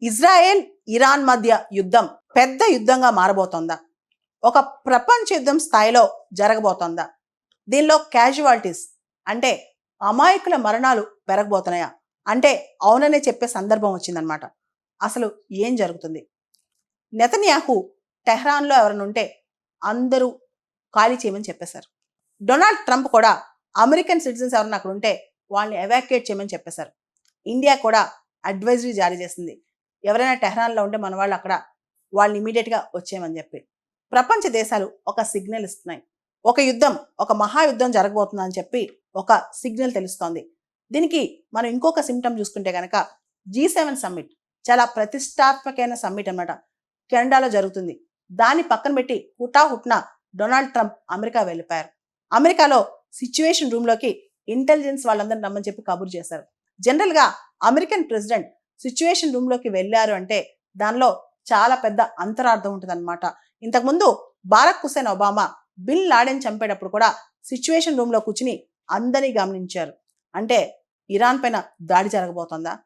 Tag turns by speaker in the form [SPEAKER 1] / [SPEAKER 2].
[SPEAKER 1] Israel Iran మధ్య యుద్ధం పెద్ద యుద్ధంగా మారబోతోందా? ఒక ప్రపంచ యుద్ధం స్థాయిలో జరగబోతోందా? దీనిలో క్యాజువాలిటీస్ అంటే అమాయకుల మరణాలు పెరగబోతున్నాయా? అంటే అవుననే చెప్పే సందర్భం వచ్చిందనమాట. అసలు ఏం జరుగుతుంది? నెతన్యాహు టెహ్రాన్లో ఎవరనుంటే అందరూ ఖాళీ చేయమని చెప్పేశారు. డొనాల్డ్ ట్రంప్ కూడా అమెరికన్ సిటిజన్స్ ఎవరన్నా అక్కడ ఉంటే వాళ్ళని ఎవాక్యుయేట్ చేయమని చెప్పేశారు. ఇండియా కూడా అడ్వైజరీ జారీ చేసింది. ఎవరైనా టెహ్రాన్లో ఉంటే మన వాళ్ళు అక్కడ వాళ్ళని ఇమీడియట్గా వచ్చేయమని చెప్పి. ప్రపంచ దేశాలు ఒక సిగ్నల్ ఇస్తున్నాయి. ఒక యుద్ధం, ఒక మహాయుద్ధం జరగబోతుందని చెప్పి ఒక సిగ్నల్ తెలుస్తోంది. దీనికి మనం ఇంకొక సిమ్టమ్ చూసుకుంటే కనుక G7 సమ్మిట్ చాలా ప్రతిష్టాత్మకమైన సమ్మిట్ అన్నమాట. కెనడాలో జరుగుతుంది. దాన్ని పక్కన పెట్టి హుటాహుట్న డొనాల్డ్ ట్రంప్ అమెరికా వెళ్ళిపోయారు. అమెరికాలో సిచ్యువేషన్ రూమ్లోకి ఇంటెలిజెన్స్ వాళ్ళందరినీ రమ్మని చెప్పి కబురు చేశారు. జనరల్గా అమెరికన్ ప్రెసిడెంట్ సిచ్యువేషన్ రూమ్లోకి వెళ్ళారు అంటే దానిలో చాలా పెద్ద అంతరార్థం ఉంటుందన్నమాట. ఇంతకుముందు Barack Hussein Obama bin Laden చంపేటప్పుడు కూడా సిచ్యువేషన్ రూమ్లో కూర్చుని అందరినీ గమనించారు. అంటే ఇరాన్ పైన దాడి జరగబోతోందా?